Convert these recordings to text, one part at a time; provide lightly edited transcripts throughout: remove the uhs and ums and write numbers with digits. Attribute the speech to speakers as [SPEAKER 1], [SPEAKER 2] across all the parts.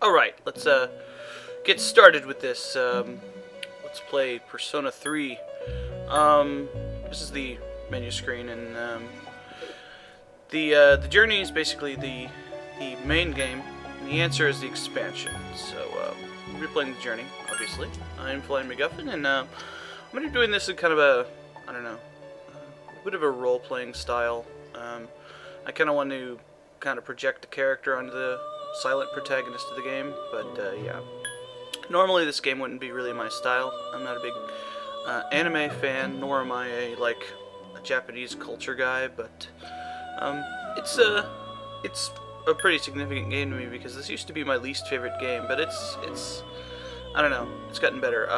[SPEAKER 1] Alright, let's get started with this. Let's play Persona 3. This is the menu screen, and the journey is basically the main game, and the answer is the expansion. So we'll be playing the journey, obviously. I'm Flying McGuffin, and I'm going to be doing this in kind of a, I don't know, a bit of a role-playing style. I kind of want to project the character onto the silent protagonist of the game, but yeah. Normally this game wouldn't be really my style. I'm not a big anime fan, nor am I a Japanese culture guy, but it's a pretty significant game to me because this used to be my least favorite game, but it's I don't know, it's gotten better.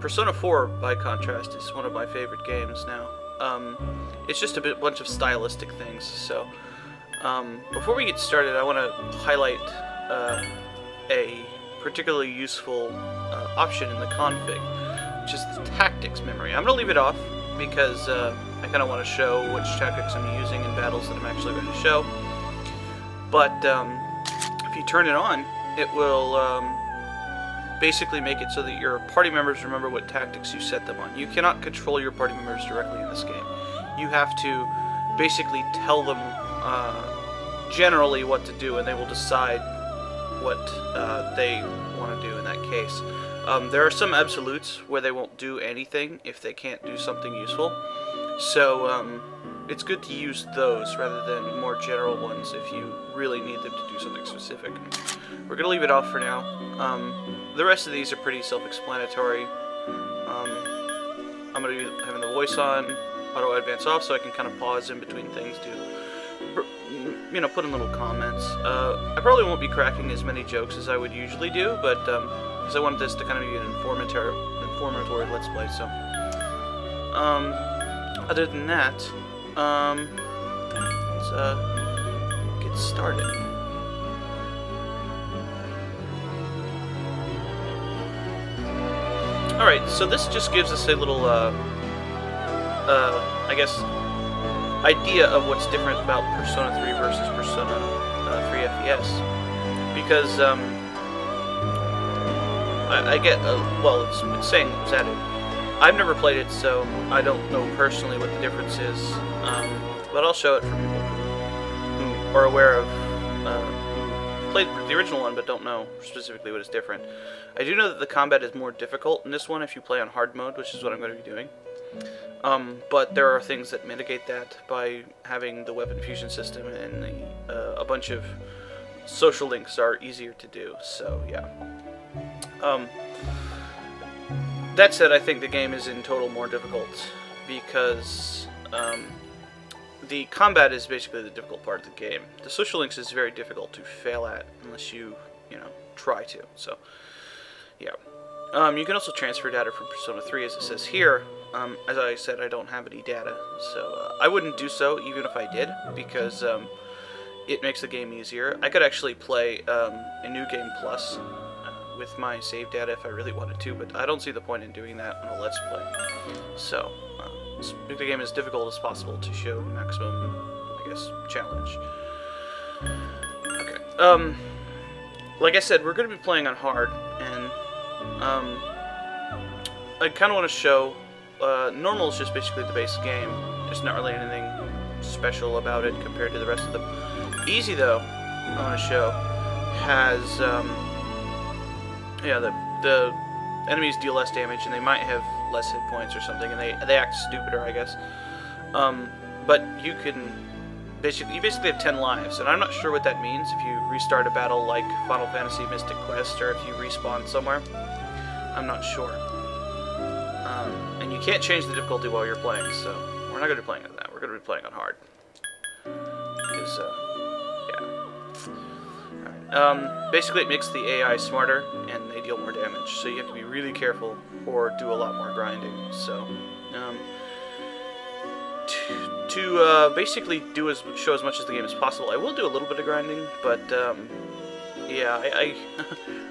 [SPEAKER 1] Persona 4, by contrast, is one of my favorite games now. It's just a bunch of stylistic things, so before we get started, I want to highlight a particularly useful option in the config, which is the tactics memory. I'm going to leave it off because I kind of want to show which tactics I'm using in battles that I'm actually going to show. But if you turn it on, it will basically make it so that your party members remember what tactics you set them on. You cannot control your party members directly in this game. You have to basically tell them generally what to do, and they will decide what they want to do in that case. There are some absolutes where they won't do anything if they can't do something useful, so it's good to use those rather than more general ones if you really need them to do something specific. We're going to leave it off for now. The rest of these are pretty self-explanatory. I'm going to be having the voice on, auto advance off, so I can kind of pause in between things to, you know, put in little comments. I probably won't be cracking as many jokes as I would usually do, but because I wanted this to kind of be an informatory Let's Play. So, other than that, let's get started. All right, so this just gives us a little, I guess, idea of what's different about Persona 3 versus Persona 3 FES, because I get well, it's saying it was added. I've never played it, so I don't know personally what the difference is, but I'll show it for people who are aware of who played the original one but don't know specifically what is different. I do know that the combat is more difficult in this one if you play on hard mode, which is what I'm going to be doing. But there are things that mitigate that by having the weapon fusion system, and a bunch of social links are easier to do, so yeah. That said, I think the game is in total more difficult because the combat is basically the difficult part of the game. The social links is very difficult to fail at unless you know, try to, so yeah. You can also transfer data from Persona 3, as it says here. As I said, I don't have any data, so I wouldn't do so even if I did, because it makes the game easier. I could actually play a New Game Plus with my save data if I really wanted to, but I don't see the point in doing that on a Let's Play. So, let's make the game as difficult as possible to show maximum, I guess, challenge. Okay. Like I said, we're going to be playing on hard, and I kind of want to show, normal is just basically the base game. There's not really anything special about it compared to the rest of them. Easy, though, I want to show, has, yeah, the enemies deal less damage, and they might have less hit points or something, and they act stupider, I guess. But you basically have 10 lives, and I'm not sure what that means if you restart a battle like Final Fantasy Mystic Quest, or if you respawn somewhere. I'm not sure. And you can't change the difficulty while you're playing, so we're not going to be playing on that. We're going to be playing on hard. Because, yeah. Alright. Basically, it makes the AI smarter, and they deal more damage, so you have to be really careful or do a lot more grinding. So, to basically show as much as the game as possible, I will do a little bit of grinding, but yeah, I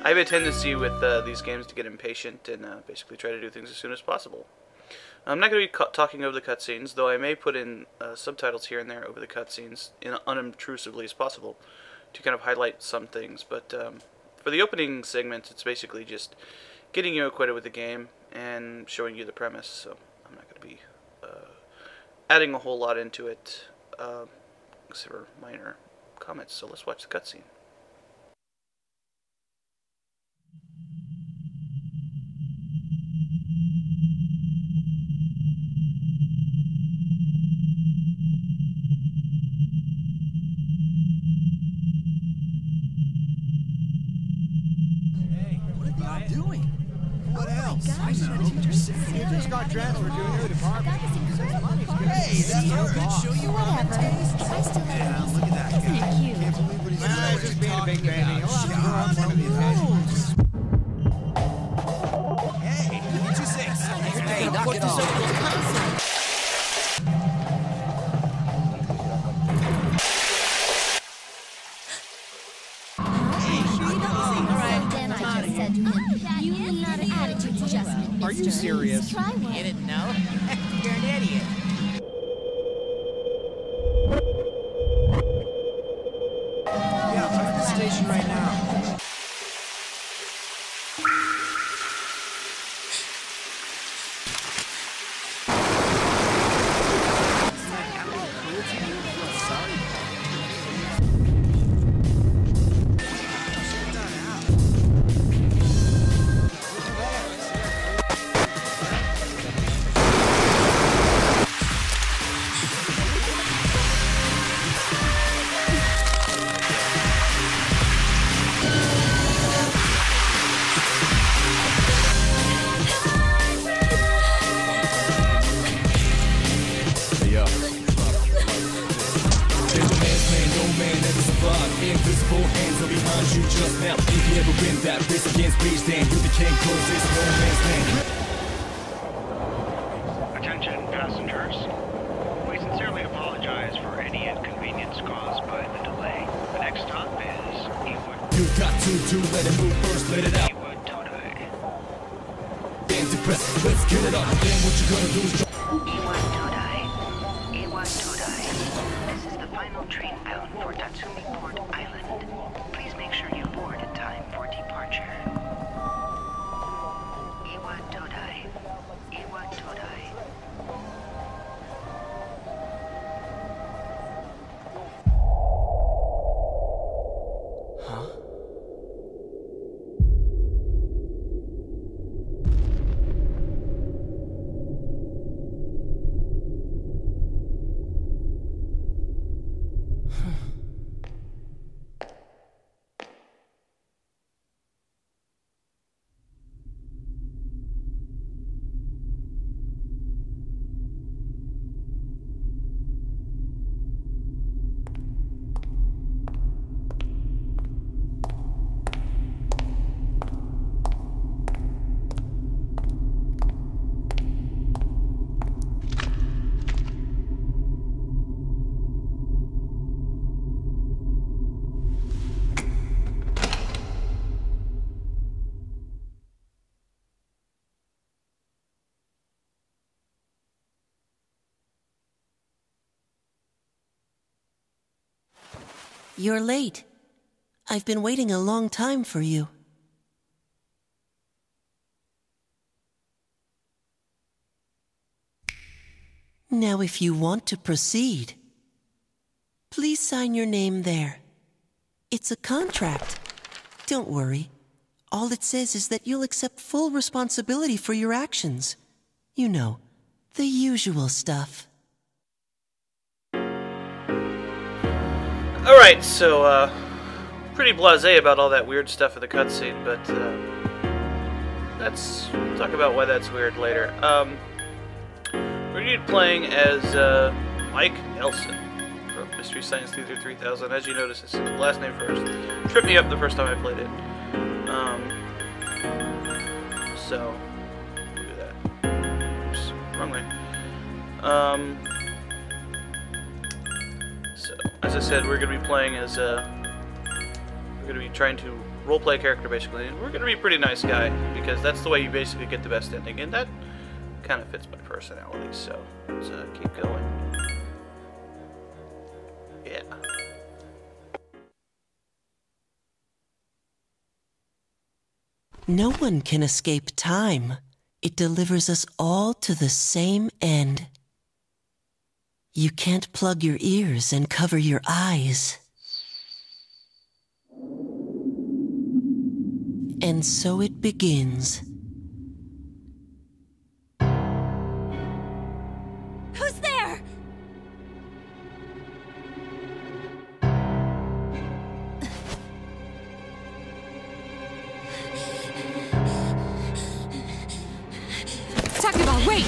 [SPEAKER 1] have a tendency with these games to get impatient and basically try to do things as soon as possible. I'm not going to be talking over the cutscenes, though I may put in subtitles here and there over the cutscenes unobtrusively as possible to kind of highlight some things, but for the opening segments, it's basically just getting you acquainted with the game and showing you the premise. So I'm not going to be adding a whole lot into it, except for minor comments. So let's watch the cutscene.
[SPEAKER 2] Doing? What else? I know. Just got transferred to a new department. Hey, that's our boss. Show you
[SPEAKER 3] whatever. I still like
[SPEAKER 2] Yeah, look at that guy.
[SPEAKER 3] Isn't it cute?
[SPEAKER 2] Can't believe what he's doing. Just being a big baby. Hey, what you say? Hey, knock it off. Are you serious?
[SPEAKER 3] Try one.
[SPEAKER 4] You didn't know? You're an idiot.
[SPEAKER 2] Yeah, I'm at the station right now.
[SPEAKER 5] Invisible hands are behind you just now. If you ever win that race against Beach, then you the king, cause it's no man's land.
[SPEAKER 6] Attention passengers. We sincerely apologize for any inconvenience caused by the delay. The next stop is Ewood.
[SPEAKER 5] You got to let it move first, let it out.
[SPEAKER 6] Ewood Todai.
[SPEAKER 5] Being depressed, let's get it up. Then what you gonna do is
[SPEAKER 7] Ewood Todai. Ewood Todai. This is the final train bound for Tatsumi Port Island. Please make sure you board in time for departure. Ewood Todai. Ewood Todai.
[SPEAKER 5] Huh?
[SPEAKER 8] You're late. I've been waiting a long time for you. Now, if you want to proceed, please sign your name there. It's a contract. Don't worry. All it says is that you'll accept full responsibility for your actions. You know, the usual stuff.
[SPEAKER 1] Alright, so, pretty blasé about all that weird stuff in the cutscene, but, let's talk about why that's weird later. We're going to be playing as, Mike Nelson from Mystery Science Theater 3000. As you notice, it's last name first. Tripped me up the first time I played it. So, look at that. Oops, wrong way. So, as I said, we're going to be playing as, we're going to be trying to roleplay a character, basically. And we're going to be a pretty nice guy, because that's the way you basically get the best ending, and that kind of fits my personality, so let's keep going. Yeah.
[SPEAKER 8] No one can escape time. It delivers us all to the same end. You can't plug your ears and cover your eyes. And so it begins.
[SPEAKER 3] Who's there?
[SPEAKER 9] Takeba, wait!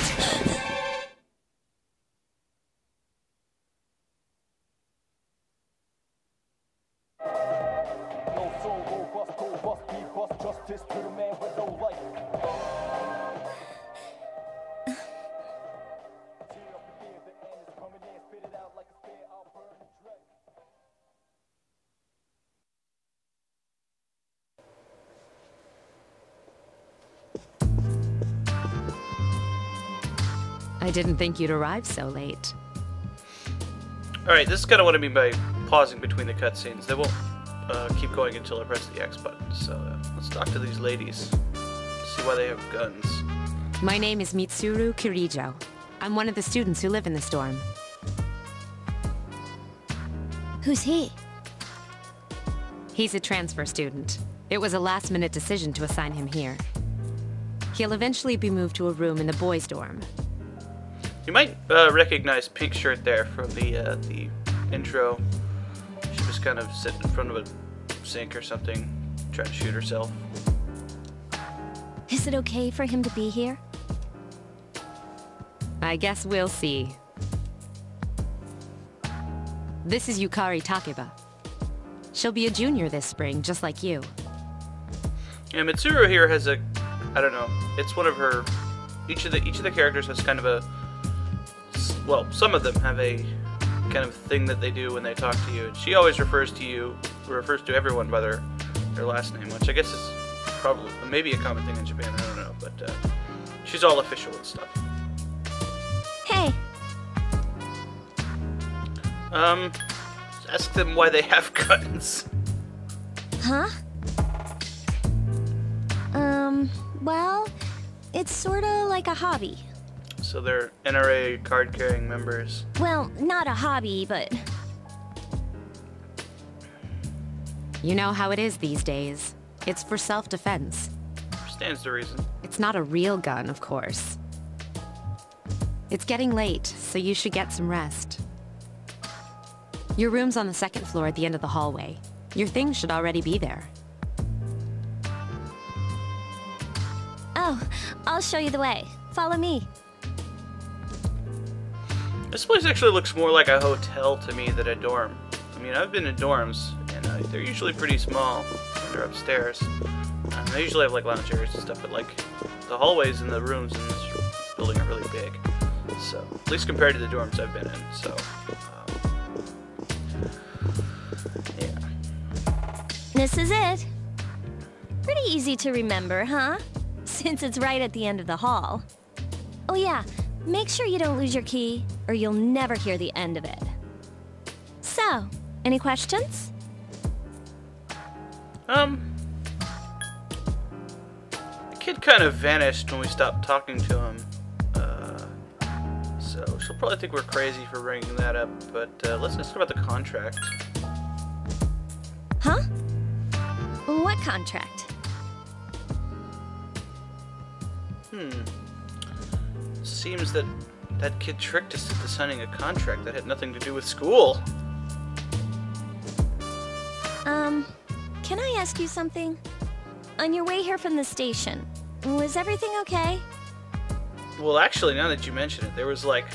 [SPEAKER 9] I didn't think you'd arrive so late.
[SPEAKER 1] Alright, this is kind of what I mean by pausing between the cutscenes. They won't keep going until I press the X button. So let's talk to these ladies. See why they have guns.
[SPEAKER 9] My name is Mitsuru Kirijo. I'm one of the students who live in this dorm.
[SPEAKER 3] Who's he?
[SPEAKER 9] He's a transfer student. It was a last-minute decision to assign him here. He'll eventually be moved to a room in the boys' dorm.
[SPEAKER 1] You might recognize Pink Shirt there from the intro. She was kind of sitting in front of a sink or something, trying to shoot herself.
[SPEAKER 3] Is it okay for him to be here?
[SPEAKER 9] I guess we'll see. This is Yukari Takeba. She'll be a junior this spring, just like you.
[SPEAKER 1] Yeah, Mitsuru here has a, I don't know, it's one of her, each of the characters has kind of a, well, some of them have a kind of thing that they do when they talk to you. And she always refers to everyone by their last name, which I guess is probably, maybe a common thing in Japan, I don't know, but she's all official and stuff.
[SPEAKER 3] Hey.
[SPEAKER 1] Ask them why they have guns.
[SPEAKER 3] Huh? Well, it's sorta like a hobby.
[SPEAKER 1] So they're NRA card-carrying members.
[SPEAKER 3] Well, not a hobby, but...
[SPEAKER 9] You know how it is these days. It's for self-defense.
[SPEAKER 1] Stands to reason.
[SPEAKER 9] It's not a real gun, of course. It's getting late, so you should get some rest. Your room's on the second floor at the end of the hallway. Your things should already be there.
[SPEAKER 3] Oh, I'll show you the way. Follow me.
[SPEAKER 1] This place actually looks more like a hotel to me than a dorm. I mean, I've been in dorms, and they're usually pretty small when they're upstairs. They usually have like lounge areas and stuff, but like the hallways and the rooms in this building are really big. So, at least compared to the dorms I've been in. So, yeah.
[SPEAKER 3] This is it. Pretty easy to remember, huh? Since it's right at the end of the hall. Oh yeah, make sure you don't lose your key, or you'll never hear the end of it. So, any questions?
[SPEAKER 1] The kid kind of vanished when we stopped talking to him. So she'll probably think we're crazy for bringing that up, but let's ask about the contract.
[SPEAKER 3] Huh? What contract?
[SPEAKER 1] Seems that kid tricked us into signing a contract that had nothing to do with school.
[SPEAKER 3] Can I ask you something? On your way here from the station, was everything okay?
[SPEAKER 1] Well, actually, now that you mention it, there was like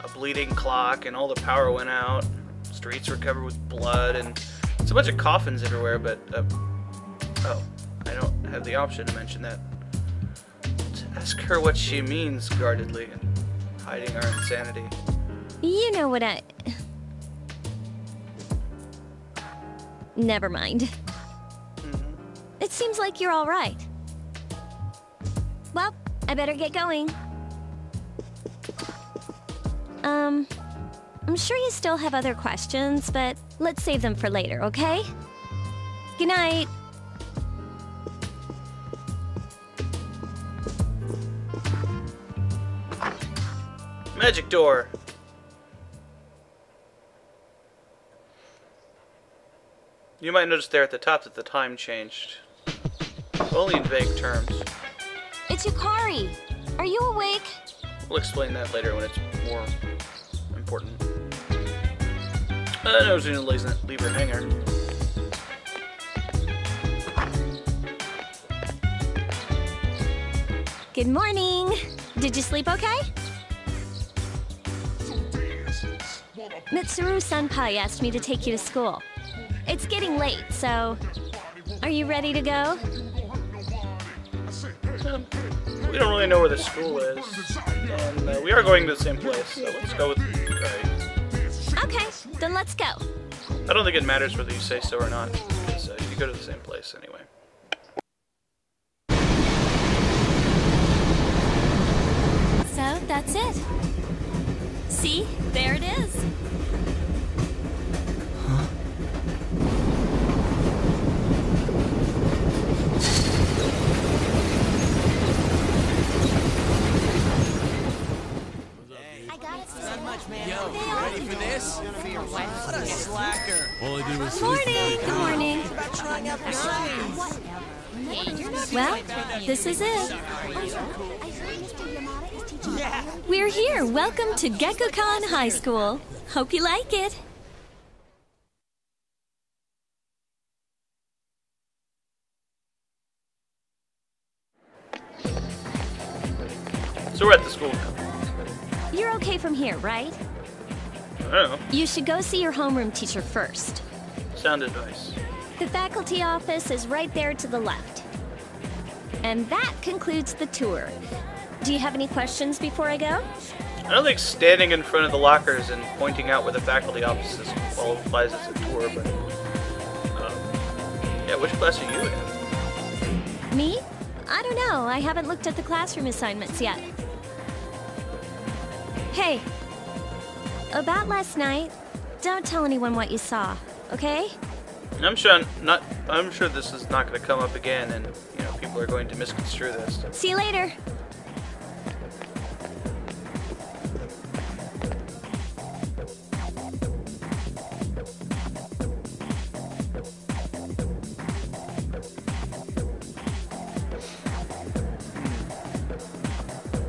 [SPEAKER 1] a bleeding clock and all the power went out. Streets were covered with blood and it's a bunch of coffins everywhere, but, oh, I don't have the option to mention that. To ask her what she means guardedly and hiding our insanity.
[SPEAKER 3] You know what I... Never mind. It seems like you're all right. Well, I better get going. I'm sure you still have other questions, but let's save them for later, okay? Good night.
[SPEAKER 1] Magic door. You might notice there at the top that the time changed. Only in vague terms.
[SPEAKER 3] It's Yukari. Are you awake?
[SPEAKER 1] We'll explain that later when it's more important. I was going to leave her hanger.
[SPEAKER 3] Good morning. Did you sleep okay? Mitsuru Senpai asked me to take you to school. It's getting late, so are you ready to go?
[SPEAKER 1] We don't really know where the school is, and we are going to the same place, so let's go with Yukari.
[SPEAKER 3] Okay, then let's go.
[SPEAKER 1] I don't think it matters whether you say so or not, because you go to the same place anyway.
[SPEAKER 3] So, that's it. See? There it is.
[SPEAKER 2] Yo, ready for this? What a slacker.
[SPEAKER 5] All I did was
[SPEAKER 3] Morning. Good morning.
[SPEAKER 2] About trying out for science.
[SPEAKER 3] Well, this is it.
[SPEAKER 2] Yeah.
[SPEAKER 3] We're here. Welcome to Gekukan High School. Hope you like it.
[SPEAKER 1] So we're at the school now.
[SPEAKER 3] You're okay from here, right?
[SPEAKER 1] I don't know.
[SPEAKER 3] You should go see your homeroom teacher first.
[SPEAKER 1] Sound advice.
[SPEAKER 3] The faculty office is right there to the left. And that concludes the tour. Do you have any questions before I go?
[SPEAKER 1] I don't think standing in front of the lockers and pointing out where the faculty office is qualifies as a tour, but yeah, which class are you in?
[SPEAKER 3] Me? I don't know. I haven't looked at the classroom assignments yet. Hey, about last night, don't tell anyone what you saw, okay?
[SPEAKER 1] I'm sure this is not going to come up again, and people are going to misconstrue this.
[SPEAKER 3] See you later.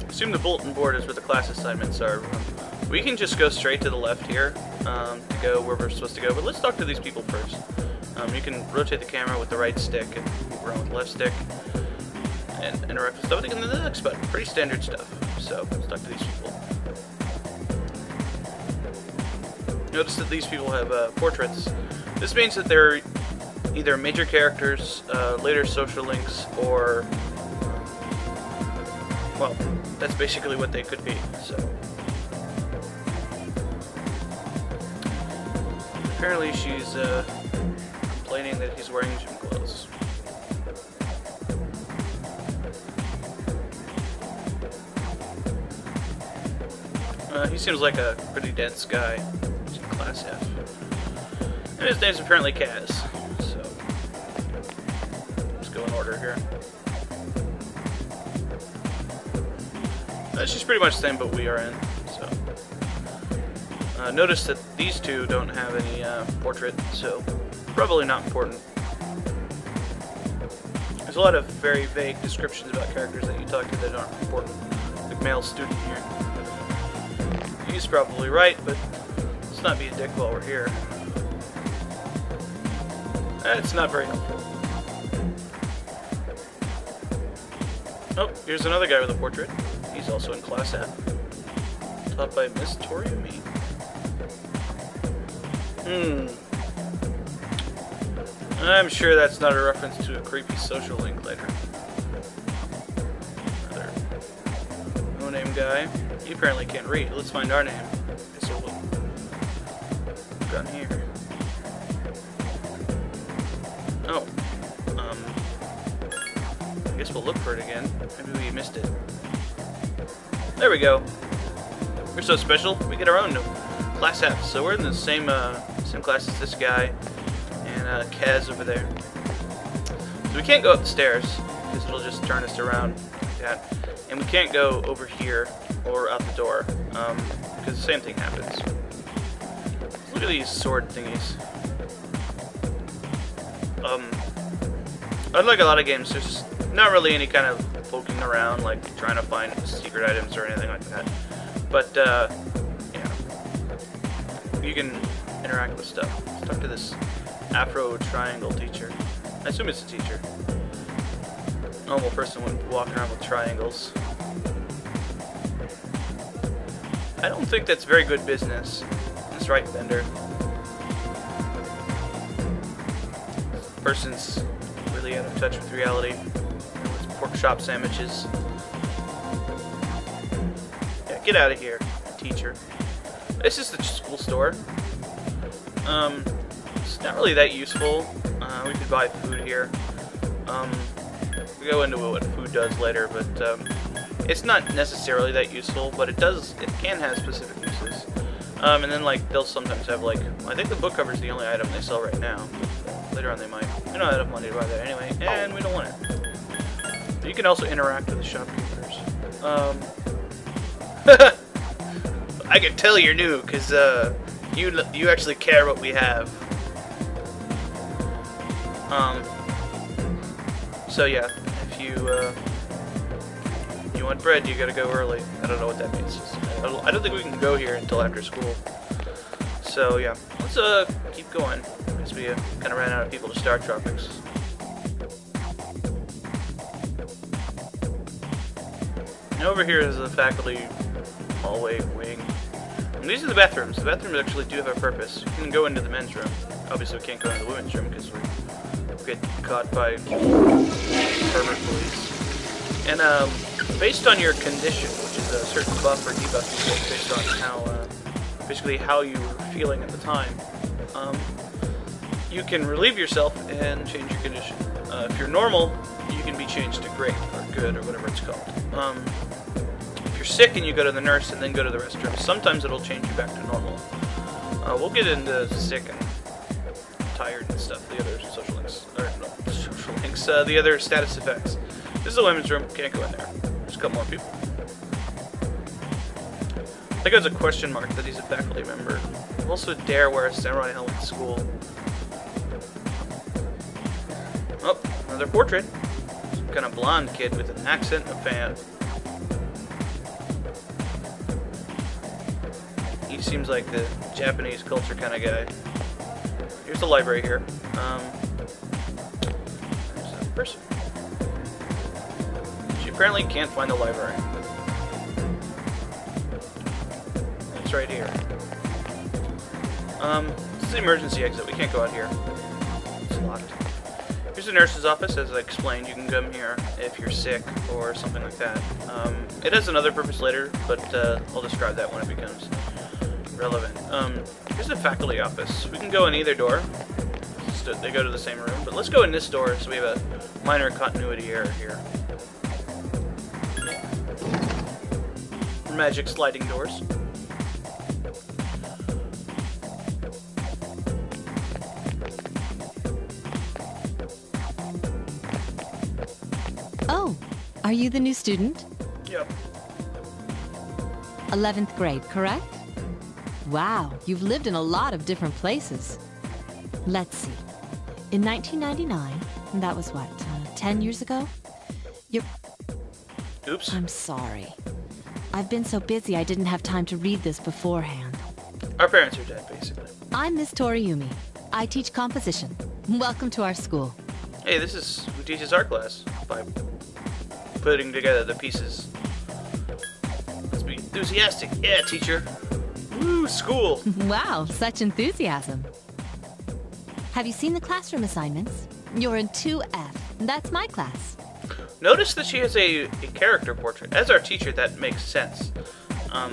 [SPEAKER 1] Assume the bulletin board is where the class assignments are. We can just go straight to the left here to go where we're supposed to go, but let's talk to these people first. You can rotate the camera with the right stick and move around with the left stick and interact with stuff. And then the next button, pretty standard stuff. So let's talk to these people. Notice that these people have portraits. This means that they're either major characters, later social links, or well, that's basically what they could be. So apparently she's complaining that he's wearing gym clothes. He seems like a pretty dense guy. He's in class F. And his name's apparently Kaz. So let's go in order here. She's pretty much the same, but we are in. So notice that these two don't have any portrait, so probably not important. There's a lot of very vague descriptions about characters that you talk to that aren't important. Like male student here. He's probably right, but let's not be a dick while we're here. It's not very helpful. Oh, here's another guy with a portrait. He's also in class F. Taught by Miss Toriumi. I'm sure that's not a reference to a creepy social link later. Another no-name guy. He apparently can't read. Let's find our name. Okay, so we'll go down here. Oh. I guess we'll look for it again. Maybe we missed it. There we go. We're so special. We get our own class F. So we're in the same class as this guy and Kaz over there. So we can't go up the stairs because it'll just turn us around that. And we can't go over here or out the door, because the same thing happens. Look at these sword thingies. Unlike a lot of games, there's not really any kind of poking around, like trying to find secret items or anything like that. But, yeah. You can interact with stuff. Let's talk to this Afro Triangle teacher. I assume it's a teacher. Normal person wouldn't be walking around with triangles. I don't think that's very good business. That's right, Bender. Person's really out of touch with reality. With pork chop sandwiches. Yeah, get out of here, teacher. This is the school store. It's not really that useful. We could buy food here. We'll go into what food does later, but it's not necessarily that useful, but it can have specific uses. And then like they'll sometimes have like, I think the book cover is the only item they sell right now. Later on they might. We don't have enough money to buy that anyway, and we don't want it. But you can also interact with the shopkeepers. I can tell you're new, because you actually care what we have. So yeah, if you want bread, you gotta go early. I don't know what that means. I don't think we can go here until after school. So yeah, let's keep going, because we kind of ran out of people to start tropics. And over here is the faculty hallway wing. And these are the bathrooms. The bathrooms actually do have a purpose. You can go into the men's room. Obviously we can't go into the women's room because we get caught by pervert police. And based on your condition, which is a certain buff or debuff you get based on how, basically how you were feeling at the time, you can relieve yourself and change your condition. If you're normal, you can be changed to great or good or whatever it's called. If you're sick and you go to the nurse and then go to the restroom, sometimes it'll change you back to normal. We'll get into sick and tired and stuff, the other social links, or no, social links, the other status effects. This is a women's room, can't go in there. There's a couple more people. I think there's a question mark that he's a faculty member. Also dare wear a samurai helmet to school. Oh, another portrait. Some kind of blonde kid with an accent and a fan. He seems like the Japanese culture kind of guy. Here's the library here. There's a person. She apparently can't find the library. It's right here. This is the emergency exit. We can't go out here. It's locked. Here's the nurse's office. As I explained, you can come here if you're sick or something like that. It has another purpose later, but I'll describe that when it becomes relevant. Here's the faculty office. We can go in either door. They go to the same room, but let's go in this door so we have a minor continuity error here. Magic sliding doors.
[SPEAKER 9] Oh, are you the new student?
[SPEAKER 1] Yep.
[SPEAKER 9] 11th grade, correct? Wow, you've lived in a lot of different places. Let's see. In 1999, that was what, 10 years ago?
[SPEAKER 1] Oops.
[SPEAKER 9] I'm sorry. I've been so busy I didn't have time to read this beforehand.
[SPEAKER 1] Our parents are dead, basically.
[SPEAKER 9] I'm Miss Toriumi. I teach composition. Welcome to our school.
[SPEAKER 1] Hey, this is who teaches our class by putting together the pieces. Let's be enthusiastic. Yeah, teacher. Woo, school.
[SPEAKER 9] Wow, such enthusiasm. Have you seen the classroom assignments? You're in 2F. That's my class.
[SPEAKER 1] Notice that she has a character portrait. As our teacher, that makes sense. But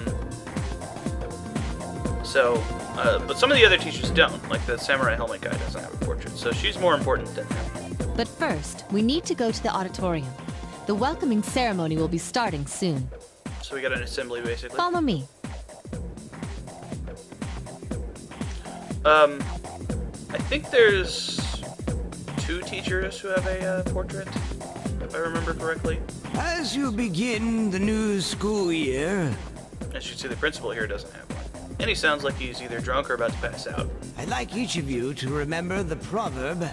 [SPEAKER 1] some of the other teachers don't. Like the samurai helmet guy doesn't have a portrait, so she's more important than him.
[SPEAKER 9] But first, we need to go to the auditorium. The welcoming ceremony will be starting soon.
[SPEAKER 1] So we got an assembly, basically.
[SPEAKER 9] Follow me.
[SPEAKER 1] I think there's 2 teachers who have a portrait. if I remember correctly.
[SPEAKER 2] As you begin the new school year,
[SPEAKER 1] As you see, the principal here doesn't have one. And he sounds like he's either drunk or about to pass out.
[SPEAKER 2] I'd like each of you to remember the proverb,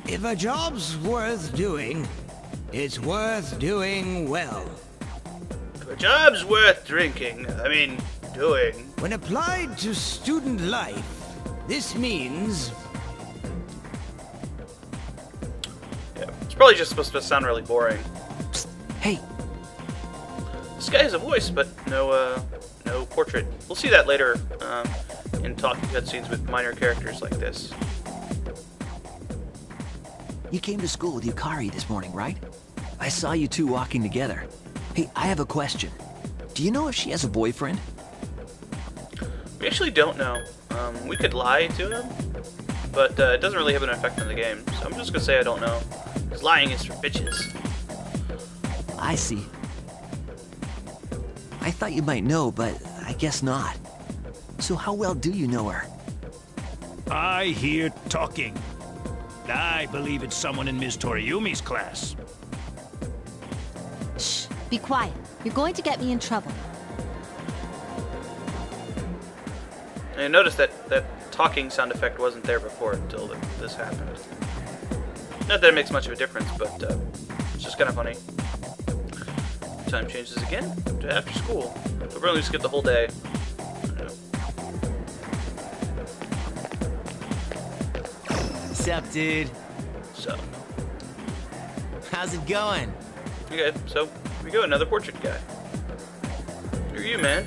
[SPEAKER 2] if a job's worth doing, it's worth doing well.
[SPEAKER 1] If a job's worth doing.
[SPEAKER 2] When applied to student life, this means...
[SPEAKER 1] Yeah, it's probably just supposed to sound really boring.
[SPEAKER 2] Psst, hey,
[SPEAKER 1] This guy has a voice, but no portrait. We'll see that later in talking cutscenes with minor characters like this.
[SPEAKER 10] You came to school with Yukari this morning, right? I saw you two walking together. Hey, I have a question. Do you know if she has a boyfriend?
[SPEAKER 1] We actually don't know. We could lie to him, but it doesn't really have an effect on the game, so I'm just gonna say I don't know. Because lying is for bitches.
[SPEAKER 10] I see. I thought you might know, but I guess not. So how well do you know her?
[SPEAKER 11] I hear talking. I believe it's someone in Ms. Toriumi's class.
[SPEAKER 12] Shh, be quiet. You're going to get me in trouble.
[SPEAKER 1] And notice that talking sound effect wasn't there before until this happened. Not that it makes much of a difference, but it's just kind of funny. Time changes again to after school. So we're going to skip the whole day. I don't know.
[SPEAKER 4] What's up, dude?
[SPEAKER 1] So,
[SPEAKER 4] How's it going?
[SPEAKER 1] okay, so here we go, another portrait guy. Who are you, man?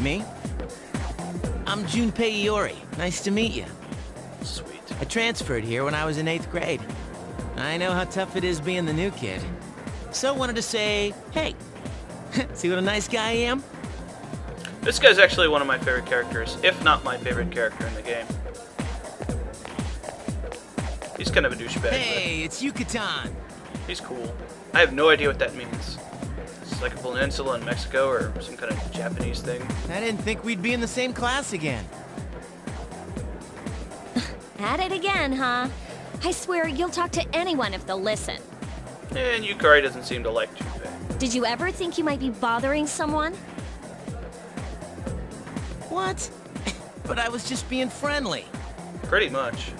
[SPEAKER 4] Me? I'm Junpei Iori. Nice to meet you.
[SPEAKER 1] Sweet.
[SPEAKER 4] I transferred here when I was in 8th grade. I know how tough it is being the new kid. So I wanted to say, hey, see what a nice guy I am?
[SPEAKER 1] This guy's actually one of my favorite characters, if not my favorite character in the game. He's kind of a douchebag.
[SPEAKER 4] Hey, it's Yucatan.
[SPEAKER 1] But he's cool. I have no idea what that means. It's like a peninsula in Mexico or some kind of Japanese thing.
[SPEAKER 4] I didn't think we'd be in the same class again.
[SPEAKER 3] At it again, huh? I swear you'll talk to anyone if they'll listen.
[SPEAKER 1] And Yukari doesn't seem to like Junpei.
[SPEAKER 3] Did you ever think you might be bothering someone?
[SPEAKER 4] What? But I was just being friendly.
[SPEAKER 1] Pretty much.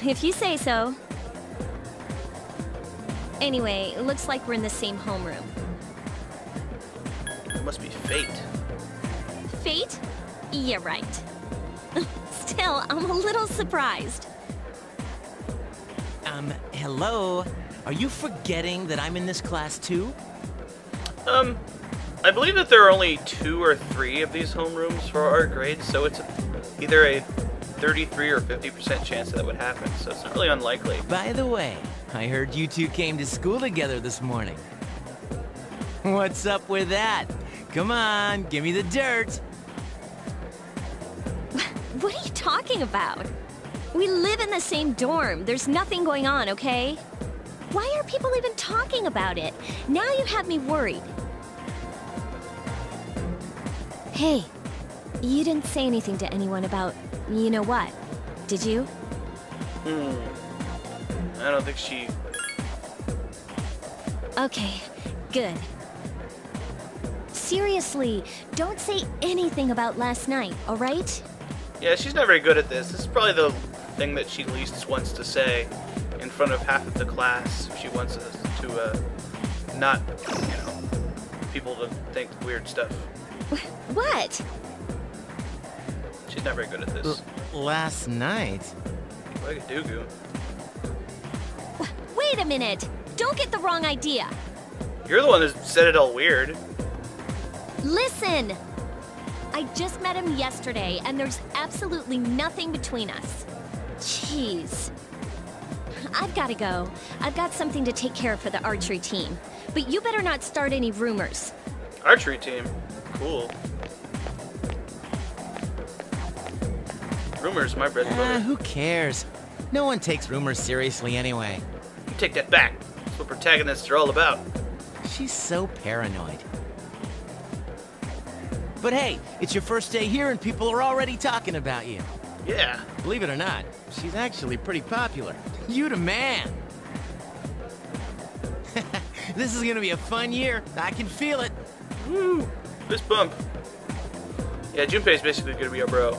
[SPEAKER 3] If you say so. Anyway, it looks like we're in the same homeroom.
[SPEAKER 1] It must be fate.
[SPEAKER 3] Fate? Yeah, right. Still, I'm a little surprised.
[SPEAKER 4] Hello? Are you forgetting that I'm in this class too?
[SPEAKER 1] I believe that there are only 2 or 3 of these homerooms for our grades, so it's either a 33 or 50% chance that would happen, so it's not really unlikely.
[SPEAKER 4] By the way, I heard you two came to school together this morning. What's up with that? Come on, give me the dirt.
[SPEAKER 3] What are you talking about? We live in the same dorm. There's nothing going on, okay? Why are people even talking about it? Now you have me worried. Hey, you didn't say anything to anyone about you know what, did you?
[SPEAKER 1] I don't think she...
[SPEAKER 3] Okay, good. Seriously, don't say anything about last night, alright?
[SPEAKER 1] Yeah, she's not very good at this. This is probably the thing that she least wants to say in front of half of the class. She wants us to, not, people to think weird stuff.
[SPEAKER 3] What?
[SPEAKER 1] She's not very good at this.
[SPEAKER 4] Last night?
[SPEAKER 1] Like a doo-goo.
[SPEAKER 3] Wait a minute! Don't get the wrong idea!
[SPEAKER 1] You're the one that said it all weird.
[SPEAKER 3] Listen! I just met him yesterday, and there's absolutely nothing between us. Jeez. I've gotta go. I've got something to take care of for the archery team. But you better not start any rumors.
[SPEAKER 1] Archery team. Cool. Rumors, my bread and butter.
[SPEAKER 4] Who cares? No one takes rumors seriously anyway.
[SPEAKER 1] You take that back. That's what protagonists are all about.
[SPEAKER 4] She's so paranoid. But hey, it's your first day here and people are already talking about you.
[SPEAKER 1] Yeah.
[SPEAKER 4] Believe it or not, she's actually pretty popular. You the man. This is gonna be a fun year. I can feel it.
[SPEAKER 1] Woo! Fist bump. Yeah, Junpei's basically gonna be our bro.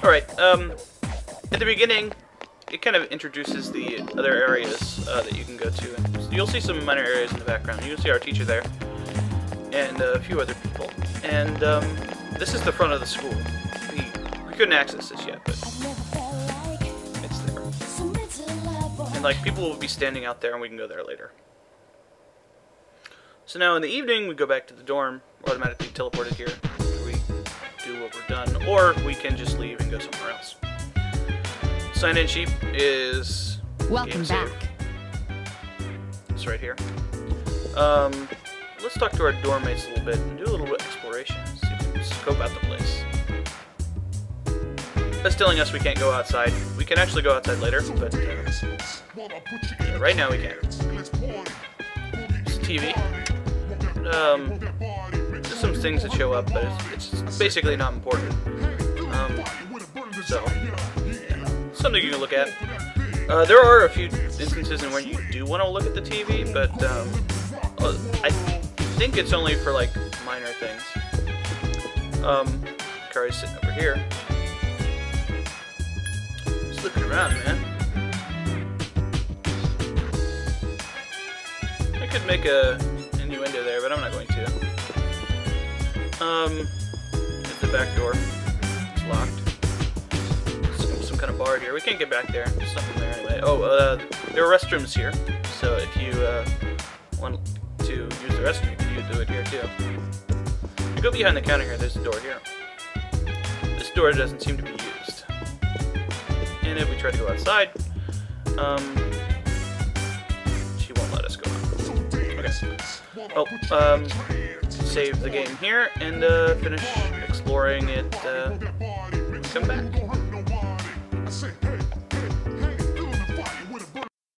[SPEAKER 1] Alright, at the beginning, it kind of introduces the other areas that you can go to. So you'll see some minor areas in the background. You can see our teacher there, and a few other people. And this is the front of the school. We couldn't access this yet, but it's there. And like, people will be standing out there, and we can go there later. So now in the evening, we go back to the dorm. We're automatically teleported here. We do what we're done, or we can just leave and go somewhere else. Sign-in sheet is
[SPEAKER 9] welcome back.
[SPEAKER 1] It's right here. Let's talk to our dorm mates a little bit and do a little bit of exploration. See if we can scope out the place. That's telling us we can't go outside. We can actually go outside later, but right now we can't. It's TV. Just some things that show up, but it's basically not important. So, yeah, something you can look at. There are a few instances in where you do want to look at the TV, but I think it's only for like minor things. Kari's sitting over here. Just looking around, man. I could make a innuendo there, but I'm not going to. There's the back door. It's locked. Some kind of bar here. We can't get back there. There's nothing there anyway. Oh, there are restrooms here. So if you want to use the restroom, you can do it here too. If you go behind the counter here, there's a door here. This door doesn't seem to be used. And if we try to go outside, she won't let us go out. Okay. Oh, save the game here and finish exploring it. Come back.